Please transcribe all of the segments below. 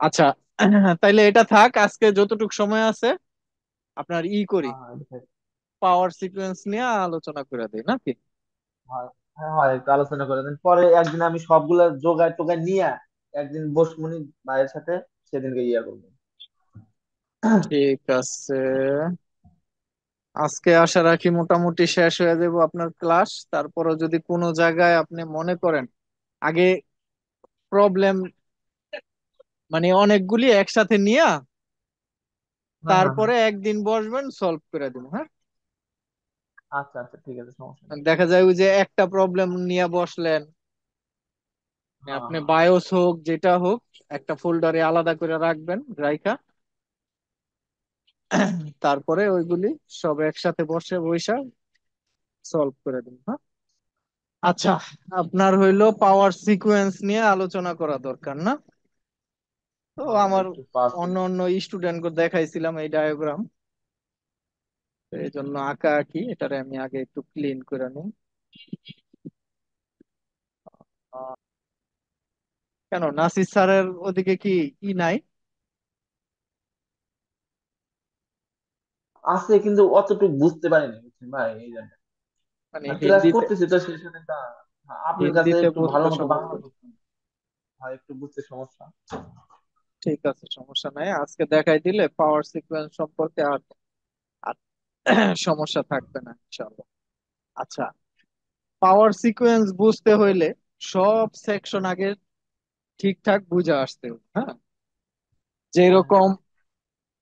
আচ্ছা, তাইলে এটা থাক। আজকে যতটুকু সময় আছে আপনার করি, হ্যাঁ হ্যাঁ পাওয়ার সিকোয়েন্স নিয়ে আলোচনা করে দিই নাকি? হয়। হ্যাঁ হয়, একটু আলোচনা করে দেন, পরে একদিন আমি সবগুলা জোগাড় টোগাড় নিয়ে একদিন বসমুনি ভাইয়ের সাথে, সেদিনকে ইয়া করবো। ঠিক আছে, আজকে আশা রাখি মোটামুটি শেষ হয়ে যাব আপনার ক্লাস। তারপরে যদি কোনো জায়গায় আপনি মনে করেন আগে প্রবলেম, মানে অনেকগুলি একসাথে নিয়ে হ্যাঁ হ্যাঁ হ্যাঁ। তারপরে একদিন বসবেন, সলভ করে দিব, হ্যাঁ? আচ্ছা আচ্ছা, ঠিক আছে, সমস্যা নেই। দেখা যায় ওই যে একটা প্রবলেম নিয়ে বসলেন, হ্যাঁ আপনি হ্যাঁ। বায়োস হোক যেটা হোক একটা ফোল্ডারে আলাদা করে রাখবেন, রাইখা তারপরে ওইগুলি সব একসাথে বসে বৈশা সলভ করে দিন, হ্যাঁ? আচ্ছা, আপনার হইলো পাওয়ার সিকোয়েন্স নিয়ে আলোচনা করা দরকার না? তো হ্যাঁ, আমার একটু পাস। অন্য অন্য স্টুডেন্ট দেখাইছিলাম এই ডায়াগ্রাম, এই জন্য আঁকা আঁকি এটারে আমি আগে একটু ক্লিন করে নিই। আহ, কেন নাসির স্যারের ওদিকে কি নাই? আছে কিন্তু অতটুকু বুঝতে পারিনি, বুঝছেন ভাই, এই জন্য। মানে আর ক্লাস হিন্দিতে, করতেছি তো সেই সাথে আপনার কাছে হিন্দিতে একটু ভালো বুঝতে মতো বাংলা সমস্যা। বুঝছেন, ভাই একটু বুঝতে সমস্যা। ঠিক আছে, সমস্যা নাই, আজকে দেখাই দিলে পাওয়ার সিকোয়েন্স সম্পর্কে আর আর সমস্যা থাকবে না ইনশাআল্লাহ। আচ্ছা, পাওয়ার সিকোয়েন্স বুঝতে হইলে সব সেকশন আগে ঠিকঠাক বুঝে আসতে হবে, হ্যাঁ? হ্যাঁ হ্যাঁ যেরকম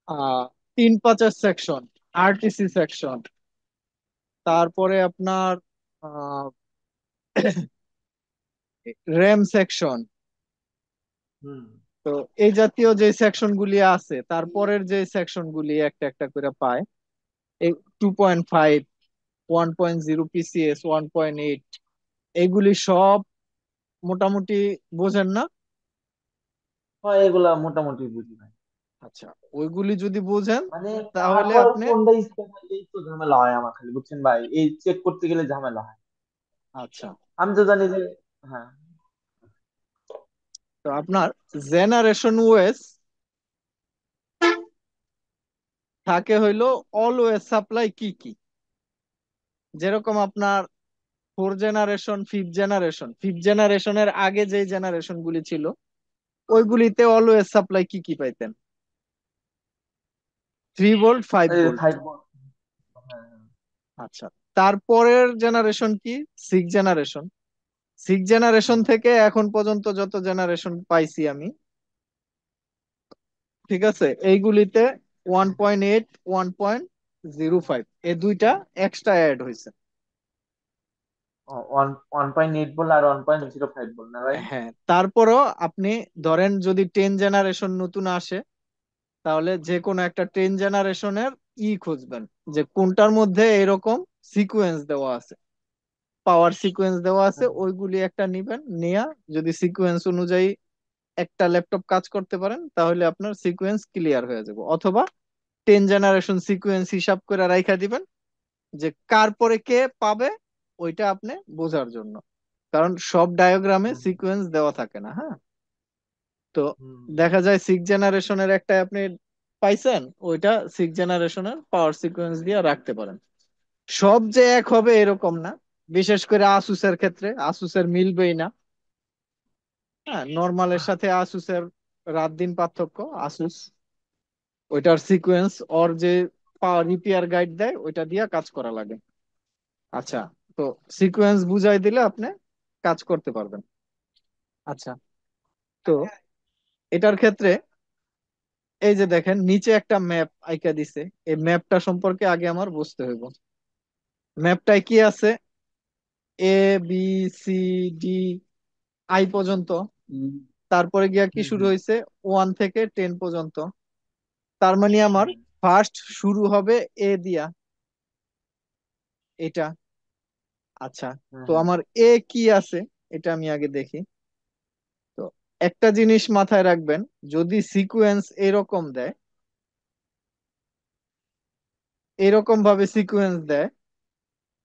আহ 3-5 সেকশন, আরটিসি সেকশন, তারপরে আপনার র্যাম সেকশন। হুম। তো এই জাতীয় যে সেকশন গুলি আছে, তারপরের যে সেকশন গুলি একটা একটা করে পায়, এই 2.5, 1.0 পিসিএস, 1.8, এইগুলি সব মোটামুটি বোঝেন না? হয়, এগুলা মোটামুটি বুঝি ভাই। আচ্ছা, ওইগুলি যদি বুঝেন মানে তাহলে তারপরে আপনি, কোনটা স্টেপ, এই তো ঝামেলা হয় আমার খালি, বুঝছেন ভাই, এই চেক করতে গেলে ঝামেলা হয়। আচ্ছা, আমি তো জানি যে, হ্যাঁ। তো আপনার জেনারেশন ওয়েস থাকে হইলো অলওয়েজ সাপ্লাই কি কি, যেরকম আপনার ফোর জেনারেশন, ফিফথ জেনারেশনের আগে যে জেনারেশন গুলি ছিল ওইগুলিতে অলওয়েজ সাপ্লাই কি কি পাইতেন? 3 ভোল্ট, ফাইভ এই ভোল্ট ফাইভ। হ্যাঁ আচ্ছা, তারপরের জেনারেশন কি? Six generation. সিক্স জেনারেশন হ্যাঁ। থেকে এখন পর্যন্ত যত জেনারেশন পাইছি আমি, ঠিক আছে, এইগুলিতে 1.8, 1.05, এই দুইটা এক্সট্রা অ্যাড হয়েছে। 1.8 বল আর 1.05 বল না ভাই? হ্যাঁ, তারপরও আপনি ধরেন যদি 10 জেনারেশন নতুন আসে, তাহলে যে কোনো একটা 10 জেনারেশনের খুঁজবেন যে কোনটার মধ্যে এরকম সিকোয়েন্স দেওয়া আছে, পাওয়ার সিকোয়েন্স দেওয়া আছে, হ্যাঁ ওইগুলি একটা নিবেন, নিয়া যদি সিকোয়েন্স অনুযায়ী একটা ল্যাপটপ কাজ করতে পারেন তাহলে আপনার সিকোয়েন্স ক্লিয়ার হয়ে যাবে। অথবা 10 জেনারেশন সিকোয়েন্স হিসাব করে রাইখা দিবেন, যে কার পরে কে পাবে ওইটা আপনি বোঝার জন্য, কারণ সব ডায়াগ্রামে হ্যাঁ। সিকোয়েন্স দেওয়া থাকে না, হ্যাঁ? তো হুম। দেখা যায় সিক্স জেনারেশনের একটা আপনি পাইছেন, ওইটা সিক্স জেনারেশনের পাওয়ার সিকোয়েন্স দিয়ে রাখতে পারেন। সব যে এক হবে এরকম না, বিশেষ করে আসুসের ক্ষেত্রে আসুসের মিলবেই না। হ্যাঁ, নর্মালের সাথে আসুসের রাত দিন পার্থক্য। আসুস ওইটার সিকোয়েন্স ওর যে পাওয়ার রিপেয়ার গাইড দেয় ওইটা দিয়ে কাজ করা লাগে। আচ্ছা, তো সিকোয়েন্স বুঝাই দিলে আপনি কাজ করতে পারবেন। আচ্ছা, তো এটার ক্ষেত্রে এই যে দেখেন নিচে একটা ম্যাপ আইকা দিছে, এই ম্যাপটা সম্পর্কে আগে আমার বুঝতে হইব। ম্যাপটায় কি আছে? ABCD আই পর্যন্ত, হুম তারপরে গিয়া কি হুম শুরু হুম হয়েছে 1 থেকে 10 পর্যন্ত। তার মানে আমার হুম ফার্স্ট শুরু হবে এ দিয়া, এটা। আচ্ছা, হুম তো হুম। আমার এ কি আছে এটা আমি আগে দেখি। তো একটা জিনিস মাথায় রাখবেন, যদি সিকোয়েন্স এরকম দেয়, এরকম ভাবে সিকোয়েন্স দেয়,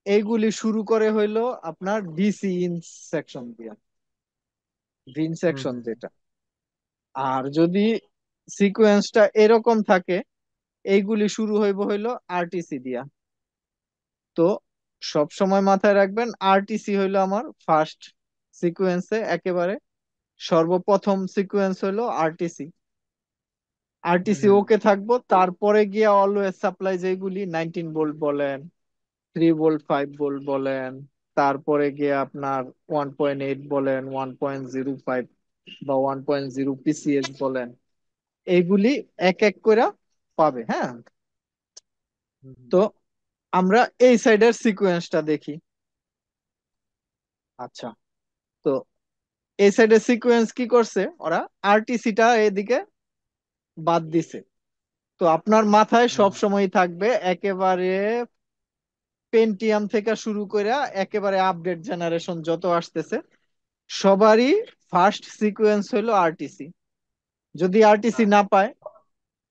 এইগুলি শুরু করে হইলো আপনার ডিসি ইন সেকশন দিয়া, ভিন হুম সেকশন হুম। যেটা। আর যদি সিকোয়েন্সটা এরকম থাকে, এইগুলি শুরু হইব হইলো আরটিসি দিয়া। তো সব সময় মাথায় রাখবেন, আরটিসি হইলো আমার ফার্স্ট সিকোয়েন্সে একেবারে সর্বপ্রথম সিকোয়েন্স হইলো আরটিসি। আরটিসি হুম ওকে থাকবো, তারপরে গিয়া অলওয়েজ সাপ্লাই যেগুলি 19 ভোল্ট বলেন, 3 ভোল্ট, 5 ভোল্ট বলেন, তারপরে গিয়ে আপনার 1.8 বলেন, 1.05 বা 1.0 পিসিএস বলেন, এইগুলি এক এক করে পাবে। হ্যাঁ, হুম হুম তো আমরা এই সাইডের সিকোয়েন্সটা দেখি। আচ্ছা, তো এই সাইডের সিকোয়েন্স কি করছে ওরা, আরটিসিটা এদিকে বাদ দিছে। তো আপনার মাথায় হুম সব সময় থাকবে একেবারে পেন্টিয়াম থেকে শুরু করে একেবারে আপডেট জেনারেশন যত আসতেছে সবারই ফার্স্ট সিকোয়েন্স হলো আরটিসি। যদি আরটিসি আচ্ছা। না পায়,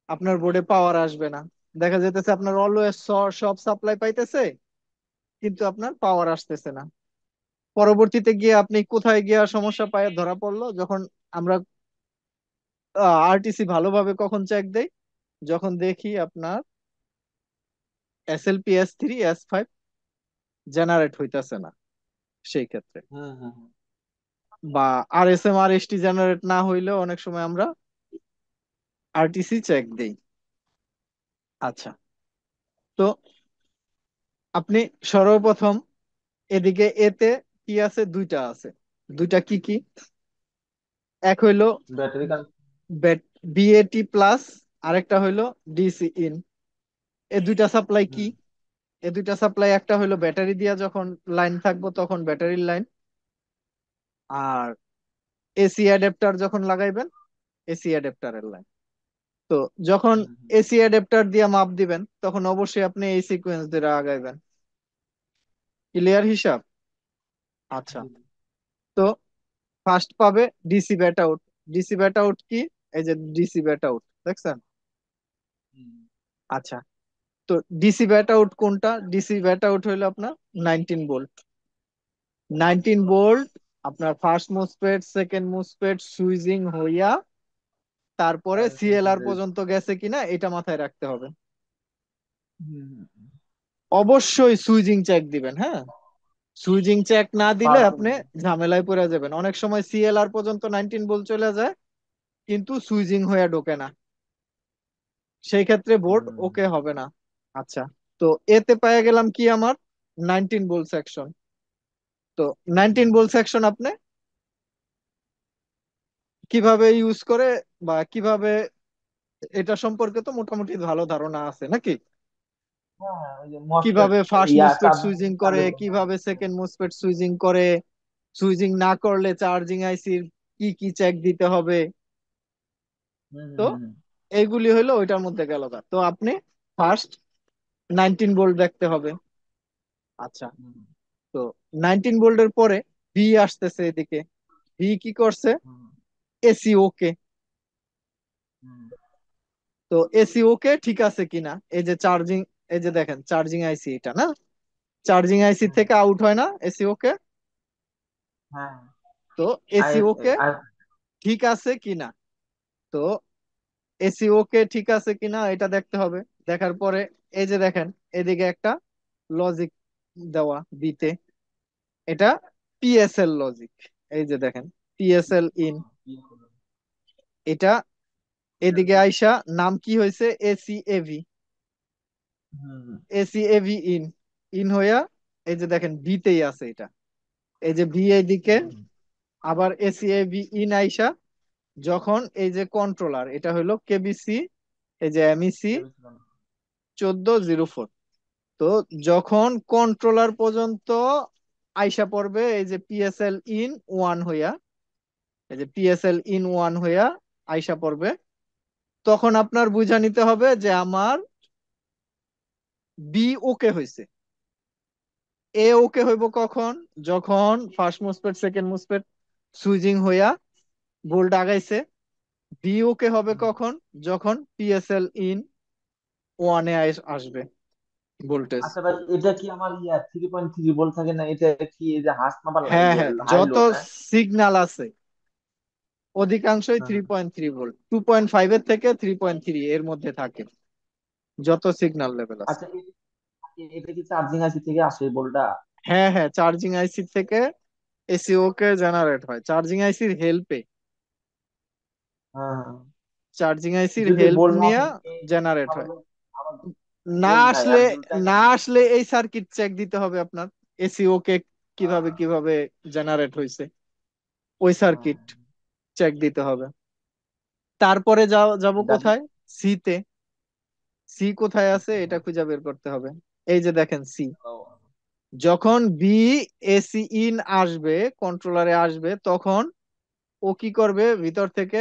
আপনার বোর্ডে পাওয়ার আসবে না। দেখা যেতেছে আপনার অলওয়েজ সব সাপ্লাই পাইতেছে, কিন্তু আপনার পাওয়ার আসতেছে না। পরবর্তীতে গিয়ে আপনি কোথায় গিয়ে সমস্যা পায় ধরা পড়লো, যখন আমরা আরটিসি ভালোভাবে কখন চেক দেই, যখন দেখি আপনার এসএলপি S3 S5 জেনারেট হইতাছে না, সেই ক্ষেত্রে। হুম হুম হুম বা RSM RST জেনারেট না হইলেও অনেক সময় আমরা আরটিসি চেক দেই। আচ্ছা, তো আপনি সর্বপ্রথম এদিকে এতে কি আছে, দুইটা আছে। দুইটা কি কি, এক হইলো ব্যাটারি বিএটি প্লাস, আরেকটা হইলো ডিসি ইন। এ দুইটা সাপ্লাই কি, হুম এ দুইটা সাপ্লাই একটা হইলো ব্যাটারি দিয়া যখন লাইন থাকবো তখন ব্যাটারির লাইন, আর এসি অ্যাডাপ্টার যখন লাগাইবেন এসি অ্যাডাপ্টারের লাইন। তো যখন হুম হুম এসি অ্যাডাপ্টার দিয়ে মাপ দিবেন তখন অবশ্যই আপনি এই সিকোয়েন্স ধরে আগাইবেন। ক্লিয়ার হিসাব? আচ্ছা, জি, তো ফার্স্ট পাবে DC bat out. DC bat out কি, এই যে ডিসি ব্যাট আউট দেখছেন? হুম আচ্ছা, তো ডিসি ব্যাট আউট কোনটা, ডিসি ব্যাট আউট হইলো আপনার 19 ভোল্ট। 19 ভোল্ট আপনার ফার্স্ট মুভসপেট সেকেন্ড মুভসপেট সুইচিং হইয়া তারপরে তারপরে সিএলআর চলে পর্যন্ত গেছে কিনা এটা মাথায় রাখতে হবে। হুম হুম হুম। অবশ্যই সুইচিং চেক দিবেন। হ্যাঁ, সুইচিং চেক না দিলে পাওয়ারফুল। আপনি ঝামেলায় পড়ে যাবেন। অনেক সময় সিএলআর পর্যন্ত 19 ভোল্ট চলে যায় কিন্তু সুইচিং হয়ে ঢোকে না, সেই ক্ষেত্রে বোর্ড হুম ওকে হবে না। আচ্ছা, তো এতে পেয়ে গেলাম কি আমার 19 ভোল্ট সেকশন। তো নাইনটিন হুম ভোল্ট সেকশন আপনি কিভাবে ইউজ করে বা কিভাবে, এটা সম্পর্কে তো মোটামুটি ভালো ধারণা আছে নাকি? হ্যাঁ হ্যাঁ, ওই যে মসফেট কিভাবে ফার্স্ট ইয়া মুভসপেট চার্জিং সুইচিং করে, চার্জার। হ্যাঁ কিভাবে সেকেন্ড মুভসপেট সুইচিং করে, সুইচিং না করলে চার্জিং আইসির কি কি চেক দিতে হবে। হুম তো হুম হুম এইগুলি হইলো ওইটার মধ্যে গেল গা। তো আপনি ফার্স্ট 19 ভোল্ট দেখতে হবে। আচ্ছা, হুম তো 19 ভোল্টের পরে ভি আসতেছে এদিকে। ভি কি করছে, হুম এসি ওকে। হুম তো এসি ওকে ঠিক আছে কিনা, এই যে চার্জিং, এই যে দেখেন চার্জিং আইসি এটা না, চার্জিং আইসি হুম, থেকে আউট হয় না এসি ওকে। হ্যাঁ তো আই এসি ওকে আর ঠিক আছে কিনা, তো এসি ওকে ঠিক আছে কিনা এটা দেখতে হবে। দেখার পরে এই যে দেখেন এদিকে একটা লজিক দেওয়া বিতে, এটা পিএসএল লজিক। এই যে দেখেন পিএসএল ইন, এটা এদিকে আইসা নাম কি হয়েছে এসি এভি, হুম এসি এভি ইন, ইন হইয়া এই যে দেখেন ভিতেই আছে এটা। এই যে ভি এদিকে, হুম আবার এসি এভি ইন আইসা যখন এই যে কন্ট্রোলার, এটা হলো কেবিসি, এই যে এমইসি 1404। তো যখন কন্ট্রোলার পর্যন্ত আইসা পড়বে এই যে পিএসএল ইন ওয়ান হইয়া, এই যে পিএসএল ইন ওয়ান হইয়া আইসা পড়বে, তখন আপনার বুঝা নিতে হবে যে আমার বি ওকে হয়েছে। এ ওকে হইব কখন, যখন ফার্স্ট মুভসপেট সেকেন্ড মুভসপেট সুইচিং হইয়া ভোল্ট আগাইছে। বি ওকে হবে হুম। কখন, যখন পিএসএল ইন ওয়ানে আসবে ভোল্টেজ। আচ্ছা ভাই, এটা কি আমার ইয়া 3.3 ভোল্ট থাকে না, এটা কি এই যে হার্স মাপার হ্যাঁ ইয়ে হ্যাঁ, হাই যত লো না? সিগন্যাল আছে অধিকাংশই হ্যাঁ, থ্রি হ্যাঁ। পয়েন্ট থ্রি ভোল্ট, 2.5 এর থেকে 3.3 এর মধ্যে থাকে যত সিগন্যাল লেভেল আছে। আচ্ছা, এটা কি চার্জিং আইসি থেকে আসে এই বলটা? হ্যাঁ হ্যাঁ, চার্জিং আইসি থেকে এসিও কে জেনারেট হয় চার্জিং আইসির হেল্পে। হ্যাঁ, হ্যাঁ। চার্জিং আইসির যদি হেল্প বোল্ড না নিয়ে থাকে জেনারেট হয়। তাহলে আমার না বোল্ড নাই আসলে, আর দুটাই না নেই। আসলে এই সার্কিট চেক দিতে হবে আপনার, এসিও কে কিভাবে হ্যাঁ, কিভাবে জেনারেট হয়েছে ওই হ্যাঁ, সার্কিট চেক দিতে হবে। তারপরে যাব যাক। কোথায়? সি তে। সি কোথায় আছে এটা হ্যাঁ। খুঁজে বের করতে হবে। এই যে দেখেন সি, ও, যখন বি এসি ইন আসবে, কন্ট্রোলারে আসবে, তখন ও কি করবে, ভিতর থেকে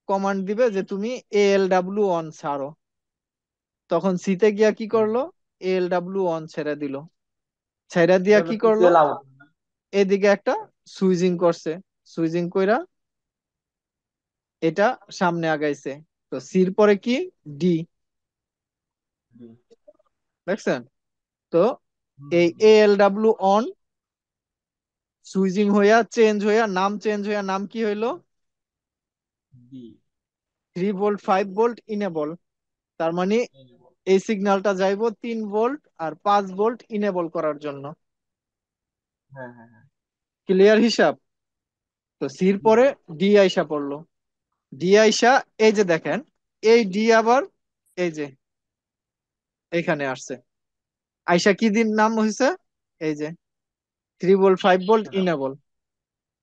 কমান্ড দিবে যে তুমি ALW অন ছাড়ো। তখন সিতে গিয়া কি হুম। করলো, ALW অন ছেড়ে দিল। ছেড়ে দিয়া এটা কি হলো করলো, পিসিএল আউট। এদিকে একটা সুইচিং করছে, সুইচিং কইরা এটা সামনে আগাইছে। তো সির পরে কি, ডি, দেখছেন? তো এই ALW অন সুইচিং হইয়া চেঞ্জ হইয়া নাম, চেঞ্জ হইয়া নাম কি হইলো, বি। 3 volt 5 volt enable. তার মানে এই সিগন্যালটা যাইবো 3 ভোল্ট আর 5 ভোল্ট ইনেবল করার জন্য। হ্যাঁ, হ্যাঁ, হ্যাঁ। ক্লিয়ার হিসাব? তো সির জি পরে ভাই। ডি আইসা পড়লো। ডি আইসা, এই যে দেখেন, এই ডি আবার এই যে এইখানে আসছে, আইসা কি দিন নাম হয়েছে, এই যে 3 ভোল্ট 5 ভোল্ট এটা। ইনেবল।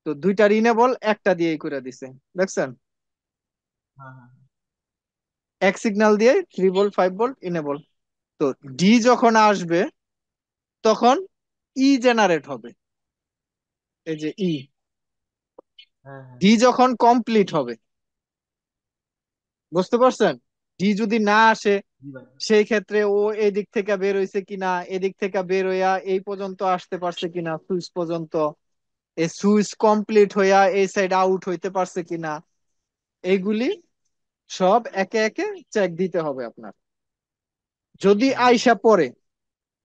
তো দুইটার ইনেবল একটা দিয়েই করে দিছে, দেখছেন? হ্যাঁ, হ্যাঁ, এক সিগন্যাল দিয়ে 3 ভোল্ট 5 ভোল্ট ইনেবল। তো ডি যখন আসবে তখন ই জেনারেট হবে, এই যে ই। হ্যাঁ, হ্যাঁ, ডি যখন কমপ্লিট হবে, বুঝতে পারছেন? ডি যদি না আসে, জি ভাই। সেই ক্ষেত্রে ও এদিক থেকে বের হইছে কিনা, এদিক থেকে বের হইয়া এই পর্যন্ত আসতে পারছে কিনা সুইচ পর্যন্ত, এই সুইচ কমপ্লিট হইয়া এই সাইড আউট হইতে পারছে কিনা, এইগুলি সব একে একে চেক দিতে হবে আপনার। যদি হুম, আইসা পড়ে,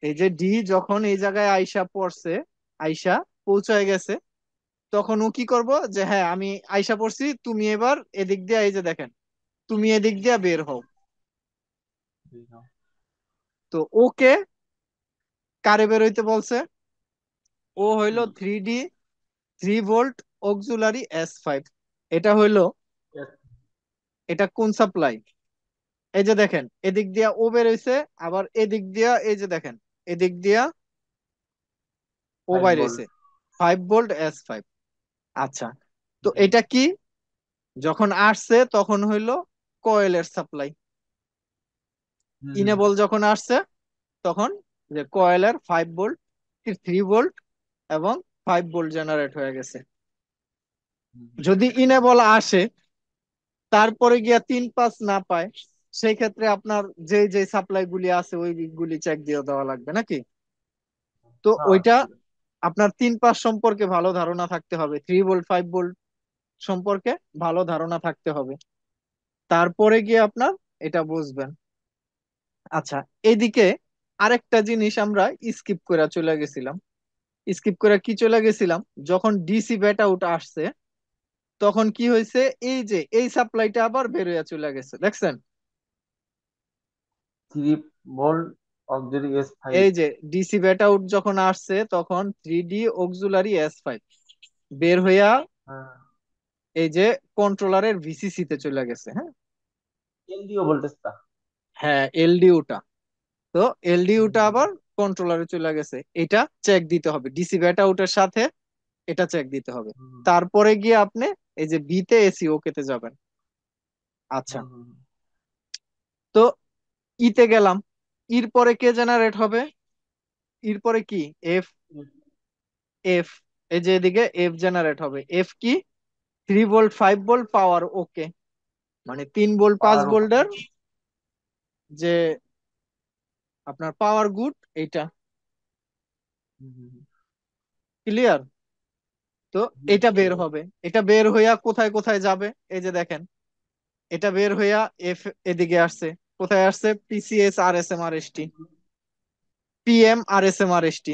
এই যে ডি যখন এই জায়গায় আইসা পড়ছে, আইসা পৌঁছায় গেছে, তখন ও কি করব, যে হ্যাঁ আমি আইসা পড়ছি, তুমি এবার এদিক দিয়ে, এই যে দেখেন, তুমি এদিক দিয়ে বের হও। জি, হ্যাঁ। তো ওকে কারে বের হইতে বলছে, ও হইলো কি? 3D 3 volt auxiliary S5। এটা হইলো, Yes. এটা কোন সাপ্লাই, এই যে দেখেন এদিক দিয়া ও বের হইছে, আবার এদিক দিয়া এই যে দেখেন এদিক দিয়া ও 5 বাইর ভোল্ট। হইছে, 5 ভোল্ট S5। আচ্ছা, তো হুম, এটা কি, যখন আসছে তখন হইলো কয়েলের সাপ্লাই। হুম, হুম, ইনেবল যখন আসছে তখন যে কয়েলের 5 ভোল্ট 3 ভোল্ট এবং 5 ভোল্ট জেনারেট হয়ে গেছে। হুম, হুম। যদি ইনেবল আসে, তারপরে গিয়া 3 5 না পায়, সেই ক্ষেত্রে আপনার যে যে সাপ্লাই গুলি আছে ওইগুলি চেক দিয়ে দেওয়া লাগবে নাকি। তো হ্যাঁ, ওইটা ঠিক আছে। আপনার 3 5 সম্পর্কে ভালো ধারণা থাকতে হবে, 3 ভোল্ট 5 ভোল্ট সম্পর্কে ভালো ধারণা থাকতে হবে, তারপরে গিয়ে আপনার এটা বুঝবেন। আচ্ছা, এদিকে আরেকটা জিনিস আমরা স্কিপ করে চলে গেছিলাম। স্কিপ করে কি চলে গেছিলাম, যখন ডিসি ব্যাট আউট আসছে তখন কি হয়েছে, এই যে এই সাপ্লাইটা আবার বের হইয়া চলে গেছে, দেখছেন? 3 ভোল্ট অক্সিলারি S5। এই যে ডিসি ব্যাট আউট যখন আসছে তখন 3D অক্সিলারি S5 বের হইয়া হ্যাঁ। এই যে কন্ট্রোলারের ভিসিসি তে চলে গেছে। হ্যাঁ, এলডিও ভোল্টেজটা। হ্যাঁ এলডিওটা। তো হুম, এলডিওটা হুম, আবার কন্ট্রোলারে চলে গেছে, এটা চেক দিতে হবে, ডিসি ব্যাট আউটের সাথে এটা চেক দিতে হবে। হুম, তারপরে গিয়ে আপনি এই যে বি তে এসি ওকে তে যাবেন। আচ্ছা, হুম, হুম, তো ইতে গেলাম, ইর পরে কে জেনারেট হবে, ইর পরে কি, এফ। হুম। এফ, এই যে এদিকে এফ জেনারেট হবে, এফ কি, 3 ভোল্ট 5 ভোল্ট পাওয়ার ওকে, মানে 3 ভোল্ট পাঁচ পাওয়ার ওকে। ভোল্টের যে আপনার পাওয়ার গুড এইটা। হুম, হুম, হুম। ক্লিয়ার? তো জি, এটা বের clear। হবে, এটা বের হইয়া কোথায় কোথায় যাবে, এই যে দেখেন এটা বের হইয়া এফ এদিকে আসছে, কোথায় আসছে, পিসিএস আর S M R S T, PM আর S M R S T,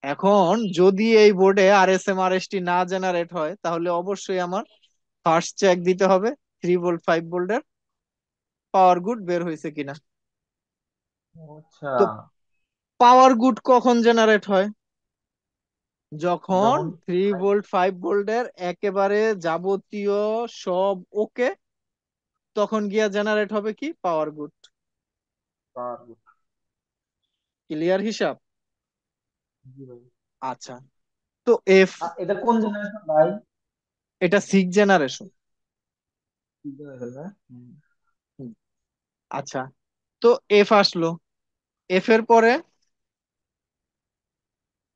এখন যদি এই বোর্ডে RSM RST না জেনারেট হয়, তাহলে অবশ্যই আমার ফার্স্ট চেক দিতে হবে 3 ভোল্ট 5 ভোল্টের পাওয়ার গুড বের হয়েছে কিনা। আচ্ছা। তো পাওয়ার গুড কখন জেনারেট হয়? যখন যখন 3 ভোল্ট 5 ভোল্টের একেবারে যাবতীয় সব ওকে, তখন গিয়া জেনারেট হবে কি পাওয়ার গুড। পাওয়ার। ক্লিয়ার হিসাব? জি ভাই। আচ্ছা, তো এফ, এটা কোন জেনারেশন ভাই? এটা 6 জেনারেশন। কি জেনারেশন না? হুম। আচ্ছা, তো এফ আসলো। এফ এর পরে,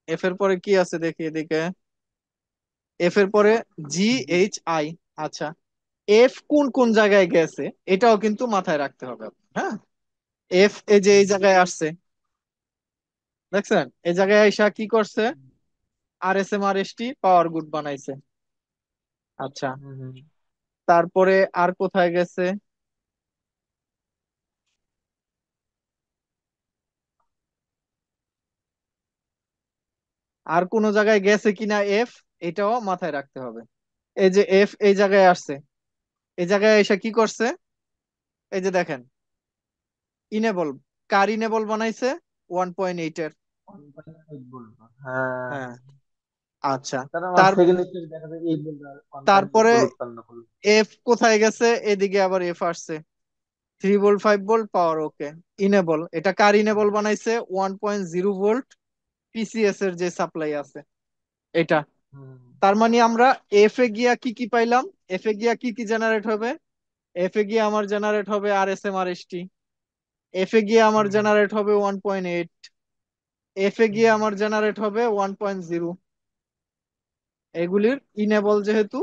এফ এর পরে কি আছে দেখি এদিকে। এফ এর পরে GHI। আচ্ছা, এফ কোন কোন জায়গায় গেছে এটাও কিন্তু মাথায় রাখতে হবে আপনার, হ্যাঁ। এফ এই যে এই জায়গায় আসছে, দেখছেন এই জায়গায় আইসা কি করছে, RSM RST পাওয়ার গুড বানাইছে। আচ্ছা, হুম, হুম, তারপরে আর কোথায় গেছে, আর কোন জায়গায় গেছে কিনা এফ, এটাও মাথায় রাখতে হবে। এই যে এফ এই জায়গায় আসছে, এই জায়গায় এসে কি করছে, এই যে দেখেন ইনেবল, কার ইনেবল বানাইছে 1.8 এর। 1.8 বলবো হ্যাঁ। হ্যাঁ, আচ্ছা। তার আমার তার সেকেন্ড স্টেজ দেখা যায় 8 বলবো, 1.8 তারপরে বল উৎপন্ন করলো। এফ কোথায় গেছে, এদিকে আবার এফ আসছে, 3 ভোল্ট 5 ভোল্ট পাওয়ার ওকে, ইনেবল। এটা কার ইনেবল বানাইছে 1.0 ভোল্ট PCS এর যে সাপ্লাই আছে এটা। হুম, তার মানে আমরা এফ এ গিয়া কি কি পাইলাম, এফ এ গিয়া কি কি জেনারেট হবে, এফ এ গিয়ে আমার জেনারেট হবে RSM RST, এফ এ গিয়ে আমার হুম, জেনারেট হবে 1.8, এফ এ গিয়ে হুম, আমার জেনারেট হবে 1.0। এগুলির ইনেবল যেহেতু,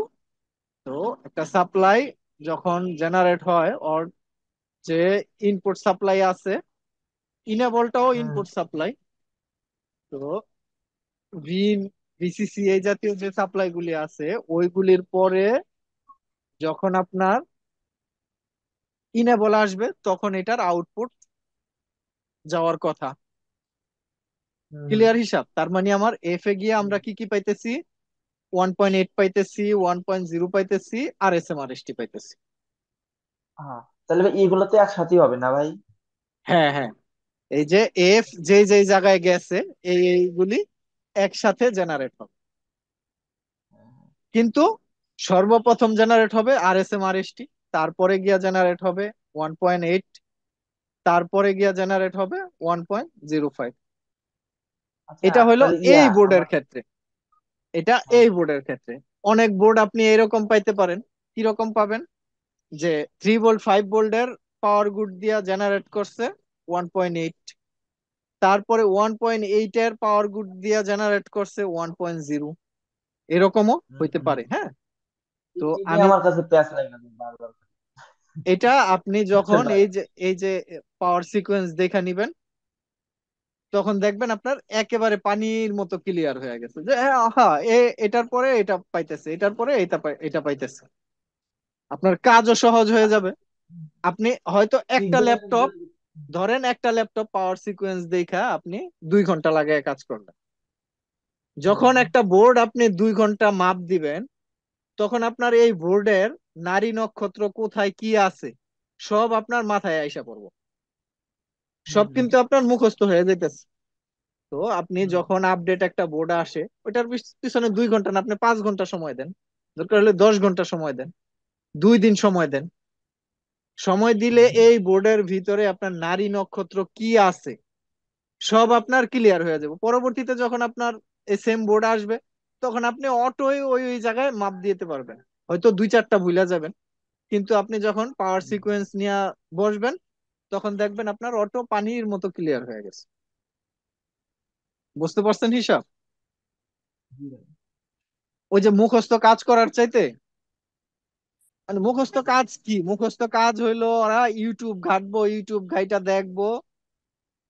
তো একটা সাপ্লাই যখন জেনারেট হয় ওর যে ইনপুট সাপ্লাই আছে, ইনেবলটাও হুম, ইনপুট সাপ্লাই। তো ভিন, VCC এই জাতীয় যে সাপ্লাই গুলি আছে, ওইগুলির পরে যখন আপনার ইনেবল আসবে তখন এটার আউটপুট যাওয়ার কথা। হুম। ক্লিয়ার হিসাব? তার মানে আমার এফ এ গিয়ে আমরা কি কি পাইতেছি, 1.8 পাইতেছি, 1.0 পাইতেছি, RSM RST পাইতেছি। হ্যাঁ, তাহলে ভাই এগুলোতে একসাথেই হবে না ভাই? হ্যাঁ হ্যাঁ, এই যে এফ যেই যেই জায়গায় গেছে, এইগুলি একসাথে জেনারেট হবে। কিন্তু সর্বপ্রথম জেনারেট হবে RSM RST, তারপরে গিয়া জেনারেট হবে 1.8, তারপরে গিয়া জেনারেট হবে 1.05। আচ্ছা, এটা হলো তাহলে এই বোর্ডের আমার। ক্ষেত্রে, এটা হ্যাঁ, এই বোর্ডের ক্ষেত্রে। অনেক বোর্ড আপনি এরকম পাইতে পারেন। কিরকম পাবেন, যে 3 ভোল্ট 5 ভোল্টের পাওয়ার গুড দিয়া জেনারেট করছে 1.8, তারপরে 1.8 এর পাওয়ার গুড দিয়া জেনারেট করছে 1.0, এরকমও হুম, হইতে হুম। পারে, হ্যাঁ। তো এটাই আমি, আমার কাছে প্যাচ লাগে না বারবার। এটা আপনি বুঝছেন যখন ভাই? এই যে পাওয়ার সিকোয়েন্স দেখে নিবেন, তখন দেখবেন আপনার একেবারে পানির মতো ক্লিয়ার হয়ে গেছে যে হ্যাঁ হ্যাঁ, এটার পরে এটা পাইতেছে, এটার পরে এটা পাইতেছে। আপনার কাজও সহজ হয়ে যাবে। আপনি হয়তো সিক্স একটা ল্যাপটপ, জেনারেশন। ধরেন একটা ল্যাপটপ পাওয়ার সিকোয়েন্স দেখা আপনি 2 ঘন্টা লাগায় কাজ করলেন, যখন একটা বোর্ড আপনি 2 ঘন্টা মাপ দিবেন, তখন আপনার এই বোর্ডের নারী নক্ষত্র কোথায় কি আছে সব আপনার মাথায় আইসা পড়বো, সব কিন্তু আপনার মুখস্থ হয়ে যাইতেছে। তো আপনি যখন আপডেট একটা বোর্ড আসে, ওইটার পিছনে 2 ঘন্টা না, আপনি 5 ঘন্টা সময় দেন, দরকার হলে 10 ঘন্টা সময় দেন, 2 দিন সময় দেন। সময় দিলে এই বোর্ডের ভিতরে আপনার নারী নক্ষত্র কি আছে সব আপনার ক্লিয়ার হয়ে যাবে। পরবর্তীতে যখন আপনার এই সেম বোর্ড আসবে, তখন আপনি অটোই ওই ওই জায়গায় মাপ দিতে পারবেন। হয়তো 2 4টা ভুলে যাবেন, কিন্তু আপনি যখন পাওয়ার সিকোয়েন্স নিয়ে বসবেন, তখন দেখবেন আপনার অটো পানির মতো ক্লিয়ার হয়ে গেছে। বুঝতে পারছেন হিসাব? ওই যে মুখস্থ কাজ করার চাইতে, মানে মুখস্থ কাজ কি, মুখস্থ কাজ হইলো ওরা ইউটিউব ঘাটবো, ইউটিউব ঘাইটা দেখবো।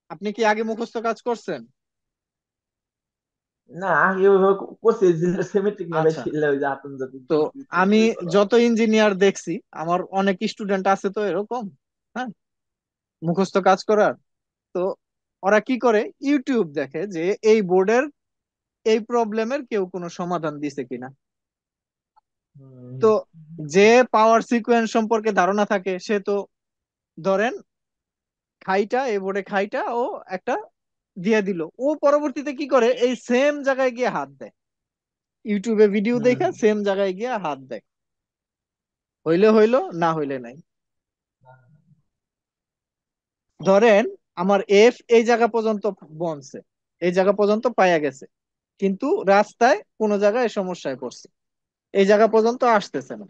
আপনি কি আগে মুখস্থ কাজ করছেন? না, আগে ওইভাবে করছি, সিমেট্রিক না আচ্ছা, বেশি, ওই যে আতন জাতি তো আমি ওই করা। যত ইঞ্জিনিয়ার দেখছি, আমার অনেক স্টুডেন্ট আছে তো এরকম, হ্যাঁ, মুখস্থ কাজ করার। তো ওরা কি করে, ইউটিউব দেখে যে এই বোর্ডের এই প্রবলেমের কেউ কোনো সমাধান দিছে কিনা। হুম। তো যে পাওয়ার সিকোয়েন্স সম্পর্কে ধারণা থাকে সে তো ধরেন খাইটা এই বোর্ডে খাইটা ও একটা দিয়ে দিল, ও পরবর্তীতে কি করে এই সেম জায়গায় গিয়ে হাত দেয়, ইউটিউবে ভিডিও হুম। দেখে সেম জায়গায় গিয়ে হাত দেয়, হইলে হইলো না হইলে নাই। ধরেন আমার এফ এই জায়গা পর্যন্ত বনছে, এই জায়গা পর্যন্ত পাইয়া গেছে, কিন্তু রাস্তায় কোনো জায়গায় সমস্যায় পড়ছে, এই জায়গা পর্যন্ত আসতেছে না।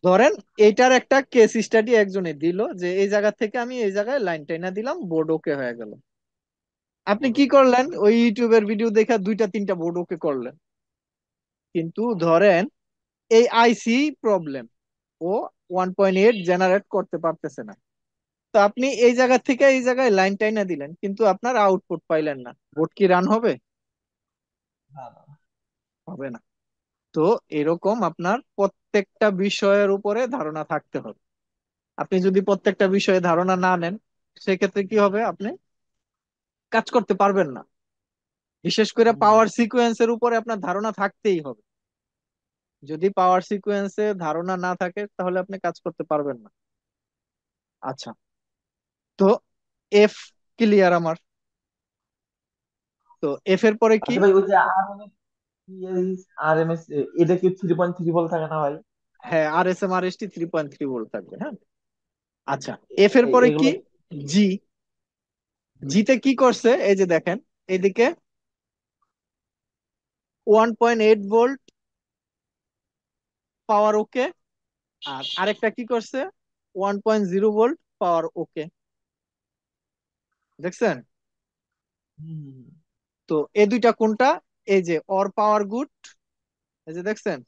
ধরেন এইটার একটা কেস স্টাডি একজনে দিল যে এই জায়গা থেকে আমি এই জায়গায় লাইন টাইনা দিলাম, বোর্ড ওকে হয়ে গেল। আপনি বলো কি কে? করলেন, ওই ইউটিউবের ভিডিও দেখে দুইটা তিনটা বোর্ড ওকে করলেন, কিন্তু ধরেন এই আইসি প্রবলেম, ও 1.8 জেনারেট করতে পারতেছে না। তো আপনি এই জায়গা থেকে এই জায়গায় লাইন টাইনা দিলেন, কিন্তু আপনার আউটপুট পাইলেন না, বোর্ড কি রান হবে? না, না। হবে না। তো এরকম আপনার প্রত্যেকটা বিষয়ের উপরে ধারণা থাকতে হবে। আপনি যদি প্রত্যেকটা বিষয়ে ধারণা না নেন, সেক্ষেত্রে কি হবে, আপনি কাজ করতে পারবেন না। বিশেষ করে হুম। পাওয়ার সিকোয়েন্সের উপরে আপনার ধারণা থাকতেই হবে। যদি পাওয়ার সিকোয়েন্সে ধারণা না থাকে তাহলে আপনি কাজ করতে পারবেন না। আচ্ছা, তো এফ ক্লিয়ার আমার। তো এফ এর পরে কি? আচ্ছা ভাই, ওই যে আর এম এস, এটা কি 3.3 বল থাকে না ভাই? হ্যাঁ, আর S M R S T 3.3 volt থাকবে, হ্যাঁ। আচ্ছা, এফ এর পরে এগুলো। কি? জি। জিতে কি করছে, এই যে দেখেন, এদিকে 1.8 ভোল্ট পাওয়ার ওকে, আর আরেকটা কি করছে, 1.0 ভোল্ট পাওয়ার ওকে। দেখছেন? হুম। তো এই দুইটা কোনটা? এই যে অর পাওয়ার গুড, এই যে দেখছেন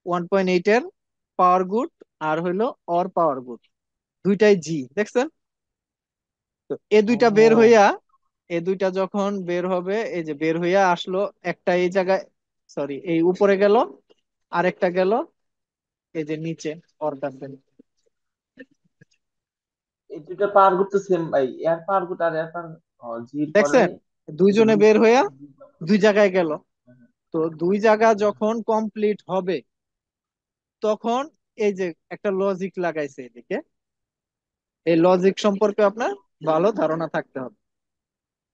1.8 এর পাওয়ার গুড, আর হইলো অর পাওয়ার গুড, দুইটাই জি, দেখছেন? তো এ দুইটা বের ও। হইয়া, এ দুইটা যখন বের হবে, এই যে বের হইয়া আসলো, একটা এই জায়গায়, সরি এই উপরে গেল, আরেকটা গেল এই যে নিচে ওর কাছে। এই দুইটা পাওয়ার গ্রুপ তো সেম ভাই, এয়ার পাওয়ার গ্রুপ আর এয়ার পাওয়ার জির পরে। দেখছেন এটা দুইজনে দুই। বের হইয়া দুই জায়গায় গেল। তো দুই জায়গা যখন কমপ্লিট হবে, তখন এই যে একটা লজিক লাগাইছে এদিকে, এই লজিক সম্পর্কে আপনার ভালো ধারণা থাকতে হবে।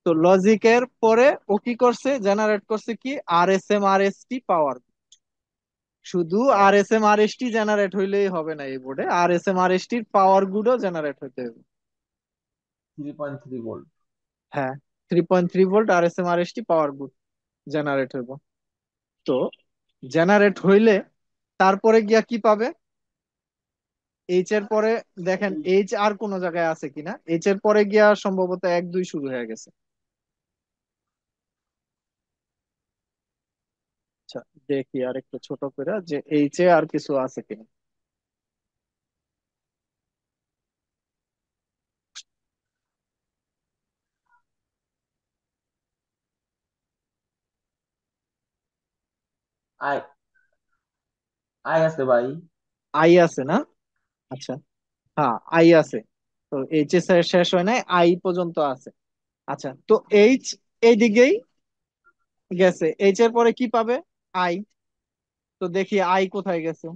তো লজিকের পরে ও কি করছে, জেনারেট করছে কি আর S M R S T পাওয়ার। শুধু আর S M R S T generate হইলেই হবে না, এই বোর্ডে আর এস এম আর এস টির পাওয়ার গুডও জেনারেট হইতে হবে। 3.3 ভোল্ট। হ্যাঁ, 3.3 ভোল্ট আর S M R S T পাওয়ার গুড জেনারেট হইব। তো জেনারেট হইলে তারপরে গিয়া কি পাবে, এইচ এর পরে দেখেন এইচ আর কোন জায়গায় আছে কিনা, এইচ এর পরে গিয়া সম্ভবত 1 2 শুরু হয়ে গেছে। আচ্ছা, দেখি আর একটু ছোট করে যে এইচ এ আর কিছু আছে কিনা। আই আই আছে ভাই। আই আছে না? আচ্ছা, হ্যাঁ আই আছে। তো এইচ এস এর শেষ হয় নাই, আই পর্যন্ত আছে। আচ্ছা, তো এইচ এইদিকেই গেছে, এইচ এর পরে কি পাবে? আই। তো দেখি আই কোথায় গেছে,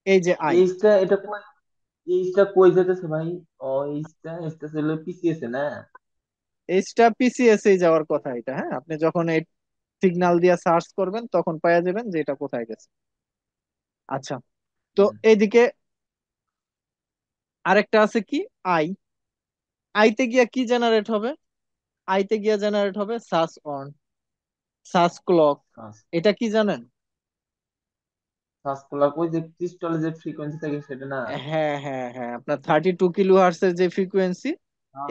এই যে আই। এইচটা এটা কই? এইচটা কই যেতেছে ভাই? ও, এইচটা ছিল পিছিয়েছে না? এইচটা পিসিএস এই যাওয়ার কথা এটা, হ্যাঁ আপনি যখন এই সিগন্যাল দিয়ে সার্চ করবেন তখন পাওয়া যাবেন যে এটা কোথায় গেছে। আচ্ছা, তো হুম। এইদিকে আরেকটা আছে কি, আই। আইতে গিয়া কি জেনারেট হবে? আইতে গিয়া জেনারেট হবে সাস অন, সাস ক্লক। এটা কি জানেন? ফার্স্ট কই যে ক্রিস্টালে যে ফ্রিকোয়েন্সি থাকে সেটা না? হ্যাঁ হ্যাঁ হ্যাঁ, আপনার 32 কিলো হার্টজ এর যে ফ্রিকোয়েন্সি,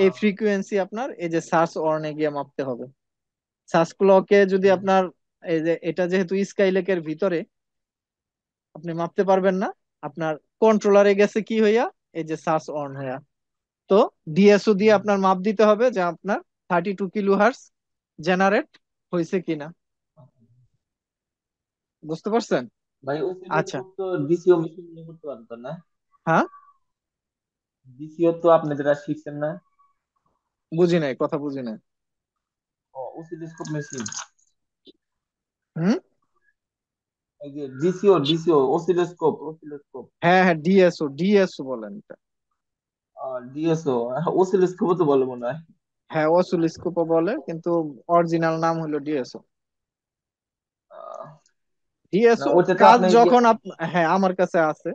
এই হ্যাঁ। ফ্রিকোয়েন্সি আপনার এই যে সাস অর্নে গিয়ে মাপতে হবে। সাস ক্লকে যদি হুম। আপনার, এই যে এটা যেহেতু স্কাইলেকের ভিতরে, আপনি মাপতে পারবেন না। আপনার কন্ট্রোলারে গেছে কি হইয়া, এই যে সাস অন হইয়া। তো ডিএসও দিয়ে হুম। আপনার মাপ দিতে হবে যে আপনার 32 কিলো হার্টজ জেনারেট হয়েছে কিনা। বুঝতে পারছেন? ভাই ওসিডি আচ্ছা, তো ডিসিও মেশিন নিয়ে করতে পারতো না? হ্যাঁ, ডিসিও তো আপনি যেটা শিখছেন না? বুঝি নাই, কথা বুঝি নাই। Oscilloscope machine. হুম। এই যে ডিসিও, ডিসিও অসিলোস্কোপ, অসিলোস্কোপ। হ্যাঁ হ্যাঁ, ডিএসও, ডিএসও বলেন এটা। ডিএসও, অসিলোস্কোপ তো বলে মনে হয়। হ্যাঁ, অসিলোস্কোপও বলে, কিন্তু অরিজিনাল নাম হলো ডিএসও। আহ, না ডিএসও ওইটাতে কাজ আপনি যখন হ্যাঁ, আমার কাছে আছে।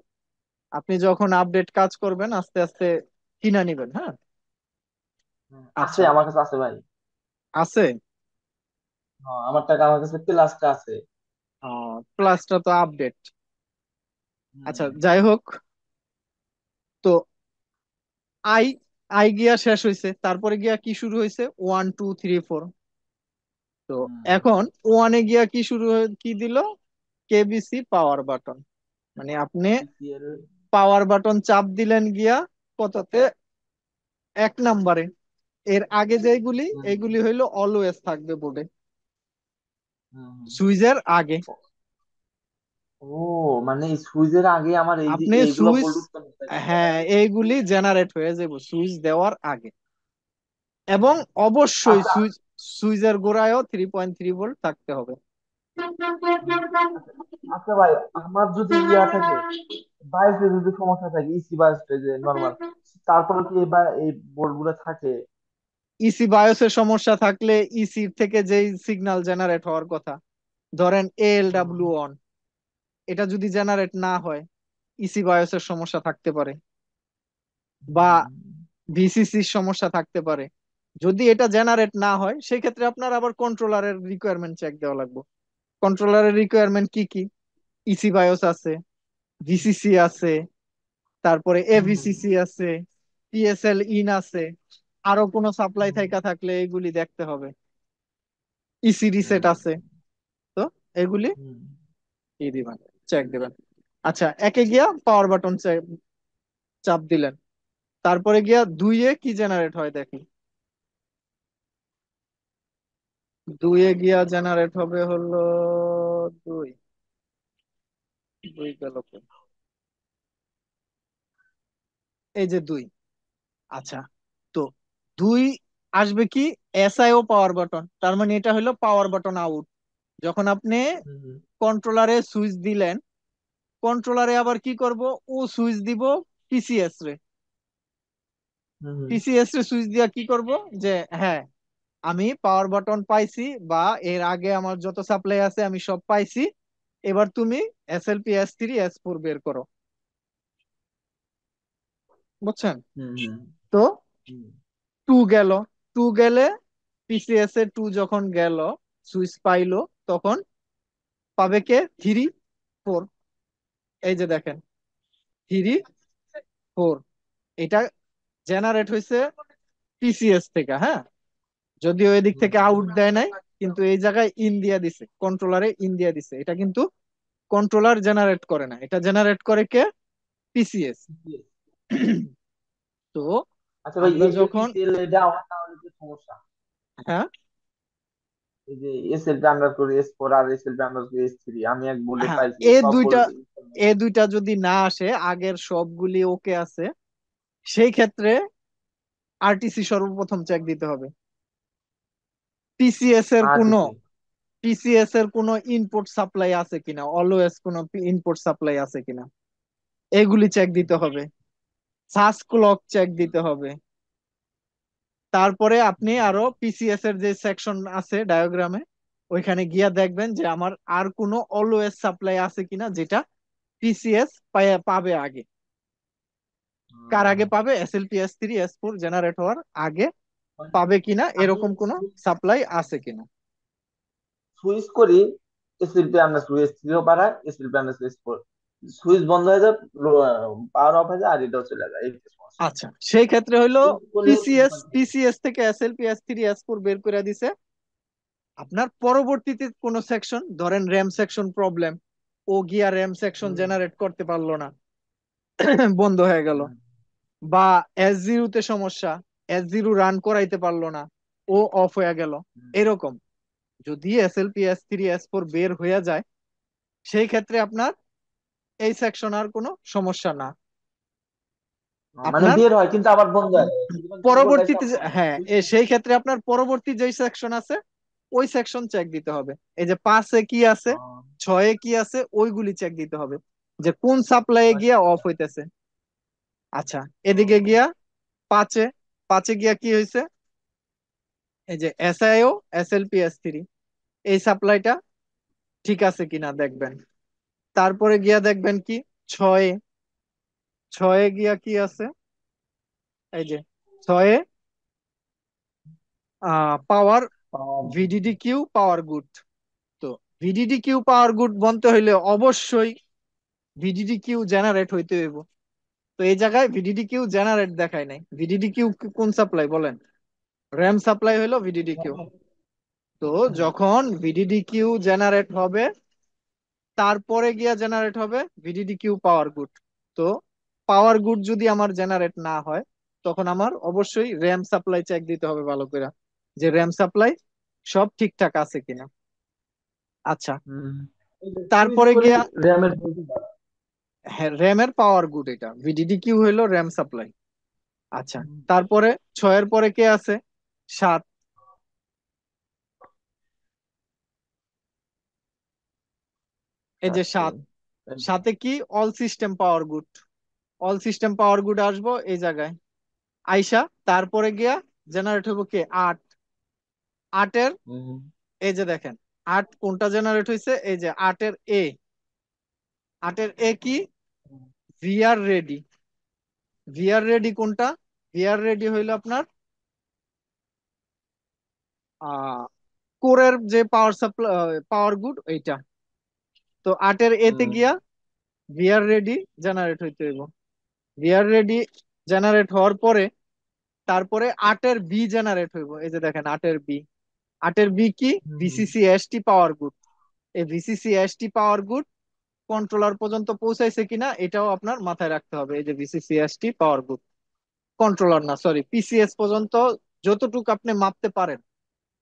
আপনি যখন আপডেট কাজ করবেন আস্তে আস্তে কিনা নিবেন, হ্যাঁ। আছে, আচ্ছা। আমার কাছে আছে ভাই। আছে। আমার টাকা আমার কাছে প্লাসটা আছে। প্লাসটা তো আপডেট। আচ্ছা, হুম, যাই হোক। তো আই আই গিয়া শেষ হয়েছে, তারপরে গিয়া কি শুরু হয়েছে? 1 2 3 4। তো হুম। এখন ওয়ানে গিয়া কি শুরু কি দিল? KBC power button. মানে আপনি পিসিএল। পাওয়ার বাটন চাপ দিলেন গিয়া কততে? 1 নম্বরে। এর আগে যেগুলি, হুম, এইগুলি হইলো অলওয়েজ থাকবে বোর্ডে, হুম, হুম। সুইচের আগে। ও, মানে এই সুইচের আগে আমার এই যে আপনি এইগুলো সুইচ, বোল্ড উৎপন্ন থাকবে, তাই না? হ্যাঁ, এইগুলি জেনারেট হয়ে যাবে সুইচ দেওয়ার আগে। এবং অবশ্যই আচ্ছা, সুইচের গোড়ায়ও 3.3 ভোল্ট থাকতে হবে। আচ্ছা, আচ্ছা ভাই, আমার যদি ইয়া থাকে, বায়োসে যদি সমস্যা থাকে, ইসি বায়োসে যে নর্মাল, তারপরে কি এই বোর্ড গুলো থাকে? ইসি বায়োসের সমস্যা থাকলে ইসি থেকে যেই সিগন্যাল জেনারেট হওয়ার কথা, ধরেন হুম, এএলডব্লিউ অন, এটা যদি জেনারেট না হয়, ইসি বায়োসের সমস্যা থাকতে পারে। বা হুম, ভিসিসির সমস্যা থাকতে পারে। যদি এটা জেনারেট না হয়, সেই ক্ষেত্রে আপনার আবার কন্ট্রোলারের রিকোয়ারমেন্ট চেক দেওয়া লাগবে। কন্ট্রোলারের রিকোয়ারমেন্ট কি কি? ইসি বায়োস আছে, ভিসিসি আছে, তারপরে হুম, এভিসিসি আছে, পিএসএল ইন আছে। আরো কোনো সাপ্লাই হুম, থাকা থাকলে এগুলি দেখতে হবে। ইসি রিসেট হুম, আছে। তো এগুলি হুম, কি দিবেন? চেক দিবেন। আচ্ছা, একে গিয়া পাওয়ার বাটন চাপ দিলেন, তারপরে গিয়া দুইয়ে কি জেনারেট হয় দেখি। দুইয়ে গিয়া জেনারেট হবে হলো দুই। দুই গেল কই? এই যে দুই। আচ্ছা। তো দুই আসবে কি? এসআইও পাওয়ার বাটন, তার মানে এটা হলো পাওয়ার বাটন আউট। যখন আপনি হুম, কন্ট্রোলারে সুইচ দিলেন, কন্ট্রোলারে আবার কি করব? ও সুইচ দিব টিসিএস রে। হুম, হুম, টিসিএস রে সুইচ দিয়া কি করব? যে হ্যাঁ, আমি পাওয়ার বাটন পাইছি, বা এর আগে আমার যত সাপ্লাই আছে আমি সব পাইছি। এবার তুমি SLP S3 S4 বের করো। বুঝছেন? হুম, হুম, তো হুম, টু গেল। টু গেলে পিসিএস এ টু যখন গেল, সুইচ পাইলো, তখন পাবে কে? 3 4। এই যে দেখেন, 3 4। এটা জেনারেট হয়েছে পিসিএস থেকে, হ্যাঁ। যদিও এদিক হুম, থেকে আউট দেয় নাই, কিন্তু এই জায়গায় ইন দিয়া দিছে, কন্ট্রোলারে ইন দিয়া দিছে। এটা কিন্তু কন্ট্রোলার জেনারেট করে না, এটা জেনারেট করে কে? পিসিএস। হুম। তো আচ্ছা ভাই, আমরা এই যখন, পিসিএল এটা আমার তাহলে কি সমস্যা? হ্যাঁ এই যে এসএলপি আন্ডার করে S4 আর এসএলপি আন্ডার করে S3, আমি এক বোর্ডে হ্যাঁ, পাইছি এ সব দুইটা, বোর্ড। এ দুইটা যদি না আসে, আগের সবগুলি ওকে আছে, সেই ক্ষেত্রে আরটিসি সর্বপ্রথম চেক দিতে হবে। পিসিএস এর কোনো আরটিসি। পিসিএস এর কোনো ইনপুট সাপ্লাই আছে কিনা, অলওয়েজ কোনো ইনপুট সাপ্লাই আছে কিনা, এগুলি চেক দিতে হবে। সাস ক্লক চেক দিতে হবে। তারপরে আপনি আরো পিসিএস এর যে সেকশন আছে ডায়াগ্রামে, ওইখানে গিয়া দেখবেন যে আমার আর কোনো অলওয়েজ সাপ্লাই আছে কিনা, যেটা পিসিএস পাবে আগে। কার আগে পাবে? SLP S3 S4 জেনারেট হওয়ার আগে মানে পাবে কিনা, আমি এরকম কোনো সাপ্লাই আছে কিনা। সুইচ করি, এসএলপি আন্ডার করে S3 ও বাড়ায়, এসএলপি আন্ডার S4, সুইচ বন্ধ হয়ে যায়, পাওয়ার অফ হয়ে যায়, আর এটাও চলে যায়, এই সমস্যা। আচ্ছা, সেই ক্ষেত্রে হইলো সুইচ করলেও কিন্তু পিসিএস কন্টিনিউ। পিসিএস থেকে SLP S3 S4 বের করে দিছে। আপনার পরবর্তীতে কোন সেকশন, ধরেন র্যাম সেকশন প্রবলেম, ও গিয়া র্যাম সেকশন হুম, জেনারেট করতে পারলো না, বন্ধ হয়ে গেল। হুম, বা S0 তে সমস্যা, S0 রান করাইতে পারলো না, ও অফ হয়ে গেল। হুম। এরকম যদি SLP S3 S4 বের হয়ে যায়, সেই ক্ষেত্রে আপনার এই সেকশন আর কোনো সমস্যা না। মানে আপনার বের হয় কিন্তু আবার বন্ধ হয়ে যায়, কিছুক্ষণ চলবে গাড়ি পরবর্তীতে সব বন্ধ হ্যাঁ, ঠিক আছে? সেই ক্ষেত্রে আপনার পরবর্তী যেই সেকশন আছে ওই সেকশন চেক দিতে হবে। এই যে 5-এ কি আছে, আহ, 6-এ কি আছে, ওইগুলি চেক দিতে হবে যে কোন সাপ্লাই গিয়া আচ্ছা। অফ হইতেছে। আচ্ছা, এদিকে ও, গিয়া 5-এ, 5-এ গিয়া কি হয়েছে, এই যে SIO SLPS3 এই সাপ্লাইটা ঠিক আছে কিনা দেখবেন। তারপরে গিয়া দেখবেন কি 6-এ, 6-এ গিয়া কি আছে, এই যে 6-এ পাওয়ার পাওয়ার। VDD পাওয়ার গুড। তো VDD পাওয়ার গুড বলতে হইলে অবশ্যই VDD জেনারেট হইতে হইব। তো এই জায়গায় VDD জেনারেট দেখায় নাই। VDD কোন সাপ্লাই বলেন? র্যাম সাপ্লাই হলো VDD। তো যখন VDD জেনারেট হবে তারপরে গিয়া জেনারেট হবে VDD পাওয়ার গুড। তো পাওয়ার গুড যদি আমার জেনারেট না হয় তখন আমার অবশ্যই র্যাম সাপ্লাই চেক দিতে হবে ভালো করে, যে র্যাম সাপ্লাই সব ঠিকঠাক আছে কিনা। আচ্ছা, হুম, এই যে সুইচ তারপরে করলে গিয়া র্যামের ভোল্টেজ বাড়ে। হ্যাঁ, র্যামের পাওয়ার গুড, এটা VDD হইলো র্যাম সাপ্লাই। আচ্ছা, হুম, তারপরে 6-এর পরে কে আছে, 7। এই যে সাথে 7, 7-এ কি অল সিস্টেম পাওয়ার গুড। অল সিস্টেম পাওয়ার গুড আসবো এই জায়গায় আইসা, তারপরে গিয়া জেনারেট হইব কি 8। 8-এর হুম, এই যে দেখেন 8 কোনটা জেনারেট হয়েছে, এই যে 8-এর 8-এর কি, ভিআর রেডি। ভিআর রেডি কোনটা, ভিআর রেডি হইলো আপনার আহ কোরের যে পাওয়ার সাপ্লাই পাওয়ার গুড এইটা। তো 8-এর তে হুম, গিয়া ভিআর রেডি জেনারেট হইতে হইব। ভিআর রেডি জেনারেট হওয়ার পরে তারপরে 8-এর বি জেনারেট হইব। এই যে দেখেন 8-এর বি, 8-এর বি কি, হুম, VCC-ST পাওয়ার গুড। এই VCC-ST পাওয়ার গুড কন্ট্রোলার পর্যন্ত পৌঁছাইছে কিনা এটাও আপনার মাথায় রাখতে হবে। এই যে VCC-ST পাওয়ার গুড, কন্ট্রোলার না সরি PCS পর্যন্ত যতটুকু আপনি মাপতে পারেন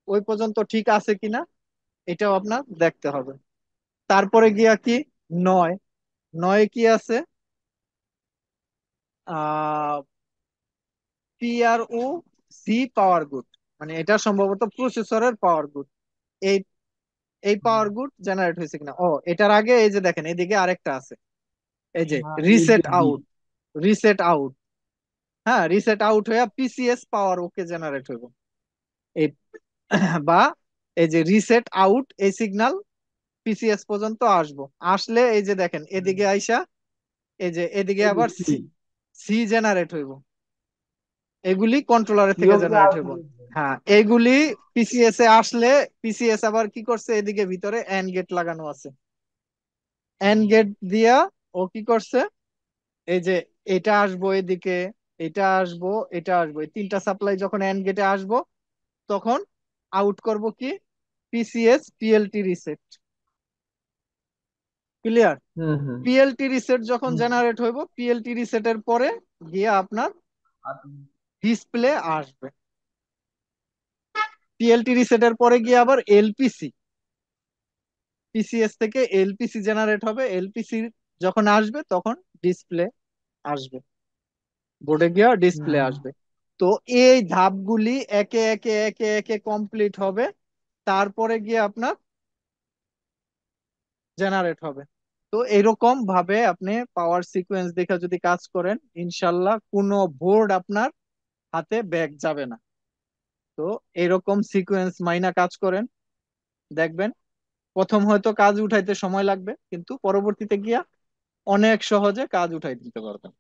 ওই পর্যন্ত ঠিক আছে কিনা এটাও আপনার দেখতে হবে। তারপরে গিয়া কি 9, 9-এ কি আছে, আহ PRO-C পাওয়ার গুড, মানে এটা সম্ভবত প্রসেসরের পাওয়ার গুড। এই এই হুম। পাওয়ার গুড জেনারেট হয়েছে কিনা। ও, এটার আগে এই যে দেখেন এদিকে আরেকটা আছে, এই যে হ্যাঁ, এইট রিসেট জিবি বি। Out, reset out. হ্যাঁ, রিসেট আউট হয়ে পিসিএস পাওয়ার ওকে জেনারেট হইব। এই বা এই যে রিসেট আউট এই সিগন্যাল পিসিএস পর্যন্ত আসবো, আসলে এই যে দেখেন হুম, এদিকে আইসা এই যে এদিকে এই যে আবার সি। সি, সি জেনারেট হইব। এগুলি কন্ট্রোলারের থেকে সিও কি জেনারেট হইব। আউটপুট? হ্যাঁ, এইগুলি পিসিএস আসলে পিসিএস আবার কি করছে, এদিকে ভিতরে এন্ড গেট লাগানো আছে। এন্ড গেট দিয়া ও কি করছে, এই যে এটা আসবো এদিকে, এটা আসবো, এটা আসবো, এই তিনটা সাপ্লাই যখন এন্ড গেটে আসবো তখন আউট করব কি, পিসিএস পিএলটি রিসেট। ক্লিয়ার? হুম, হুম, পিএলটি রিসেট যখন হুম। জেনারেট হইব, পিএলটি রিসেটের পরে গিয়ে আপনার আচ্ছা। ডিসপ্লে আসবে। পিএলটি রিসেটের পরে গিয়ে আবার এলপিসি, পিসিএস থেকে এলপিসি জেনারেট হবে। এলপিসি যখন আসবে তখন ডিসপ্লে আসবে, বোর্ডে গিয়ে ডিসপ্লে হুম, আসবে। তো এই ধাপগুলি একে একে একে একে কমপ্লিট হবে, তারপরে গিয়ে আপনার জেনারেট হবে। তো এরকম ভাবে আপনি পাওয়ার সিকোয়েন্স দেখে যদি কাজ করেন ইনশাল্লাহ কোনো বোর্ড আপনার হাতে ব্যাক যাবে না। তো এরকম সিকোয়েন্স মাইনা কাজ করেন, দেখবেন প্রথম হয়তো কাজ উঠাইতে সময় লাগবে কিন্তু পরবর্তীতে গিয়া অনেক সহজে কাজ উঠাই দিতে পারবেন।